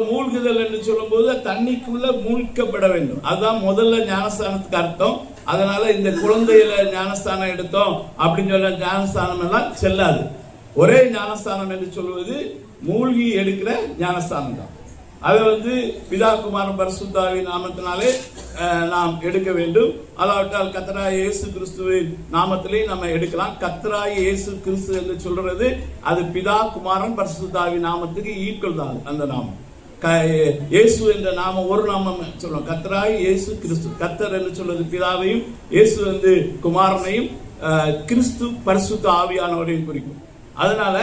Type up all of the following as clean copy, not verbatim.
மூழ்குதல் என்று சொல்லும் போது தண்ணிக்குள்ள மூழ்கப்பட வேண்டும். அதுதான் முதல்ல ஞானஸ்தானத்துக்கு அர்த்தம். அதனால இந்த குழந்தையில ஞானஸ்தானம் எடுத்தோம் அப்படின்னு சொல்ல ஞானஸ்தானம் எல்லாம் செல்லாது. ஒரே ஞானஸ்தானம் என்று சொல்வது மூழ்கி எடுக்கிற ஞானஸ்தானம் தான். அதை பிதா குமாரன் பரிசுத்த ஆவியின் நாமத்தினாலே நாம் எடுக்க வேண்டும். அல்லாவிட்டால் கர்த்தராகிய இயேசு கிறிஸ்துவின் நாமத்திலே நம்ம எடுக்கலாம். கர்த்தராகிய இயேசு கிறிஸ்து என்று சொல்றது அது பிதா குமாரன் பரிசுத்த ஆவியின் நாமத்துக்கு ஈக்குவல் தான். அந்த நாமம் இயேசு என்ற நாமம் ஒரு நாமம் சொல்லுவோம். கர்த்தராகிய இயேசு கிறிஸ்து. கர்த்தர் என்று சொல்வது பிதாவையும், இயேசு குமாரனையும், கிறிஸ்து பரிசுத்த ஆவியானவரையும் குறிக்கும். அதனால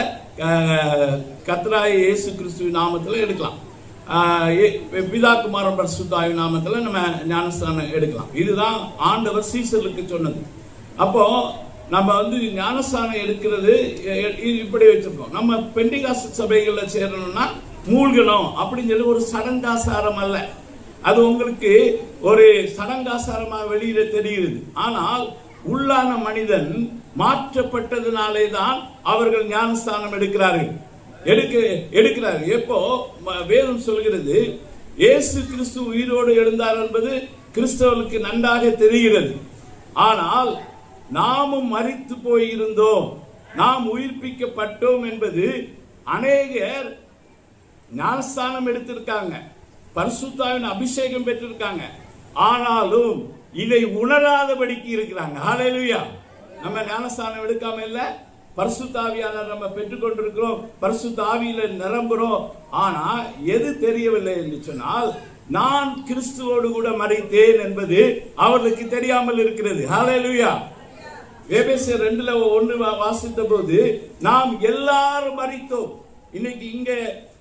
கர்த்தராகிய இயேசு கிறிஸ்துவின் நாமத்தில் எடுக்கலாம். பிதா குமாரன் பரிசுத்த ஆவியின் நாமத்தில் நம்ம ஞானஸ்தானம் எடுக்கலாம். இதுதான் ஆண்டவர் சீசர்களுக்கு சொன்னது. அப்போ நம்ம ஞானஸ்தானம் எடுக்கிறது இப்படி வச்சிருக்கோம். நம்ம பெண்டிகாஸ்ட் சபைகளில் சேரணும்னா மூழ்கணும் அப்படின்னு சொல்லி ஒரு சடங்காசாரம் அல்ல. அது உங்களுக்கு ஒரு சடங்காசாரமாக வெளியில தெரிகிறது. ஆனால் உள்ளான மனிதன் மாற்றப்பட்டதுனாலே தான் அவர்கள் ஞானஸ்தானம் எடுக்கிறார்கள். எப்போ வேதம் சொல்கிறது இயேசு கிறிஸ்து உயிரோடு எழுந்தார் என்பது கிறிஸ்தவர்களுக்கு நன்றாக தெரிகிறது. ஆனால் நாமும் மரித்து போயிருந்தோம், நாம் உயிர்ப்பிக்கப்பட்டோம் என்பது அநேகர் ஞானஸ்தானம் எடுத்திருக்காங்க, பரிசுத்தாவின் அபிஷேகம் பெற்றிருக்காங்க. ஆனாலும் இதை உணராதபடிக்கு இருக்கிறாங்க. ஹல்லேலூயா. நம்ம ஞானஸ்தானம் எடுக்காம இல்ல, பரிசுத்த ஆவியானவர் நம்ம பெற்றுக்கொண்டிருக்கிறோம், பரிசுத்த ஆவியில நிரம்புறோம். ஆனா எது தெரியவில்லை என்று சொன்னால் நான் கிறிஸ்துவோடு கூட மரித்தேன் என்பது அவர்களுக்கு தெரியாமல் இருக்கிறது. ஹல்லேலூயா. எபேசியர் 2:1 வாசித்த போது நாம் எல்லாரும் மரித்தோம். இன்னைக்கு இங்க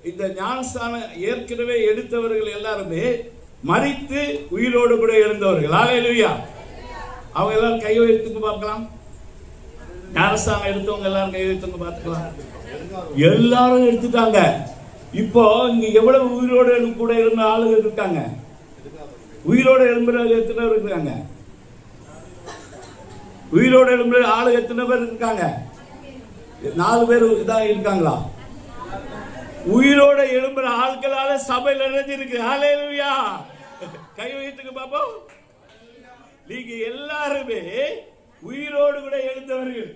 இந்த ஞானஸ்தானம் ஏற்கனவே எடுத்தவர்கள் எல்லாருமே மரித்து உயிரோடு கூட எழுந்தவர்கள். ஹல்லேலூயா. அவங்க எல்லாரும் கை வைத்துங்க பார்க்கலாம். ஞானஸ்தானம் எடுத்தவங்க எல்லாரும் கை வைத்துங்க பார்த்துக்கலாம். எல்லாரும் எடுத்துட்டாங்க. இப்போ இங்க எவ்வளவு உயிரோடு கூட இருந்த ஆளுகள் இருக்காங்க? உயிரோடு எழும்புற எத்தனை பேர் இருக்காங்க? உயிரோடு எழும்புற ஆளு எத்தனை பேர் இருக்காங்க? 4 பேர் தான் இருக்காங்களா? உயிரோட எழும்புற ஆட்களால சபையில் நிறைஞ்சிருக்கு. ஹல்லேலூயா. கை வைத்துங்க பாப்போம். நீங்க எல்லாருமே உயிரோடு கூட எழுந்தவர்கள்.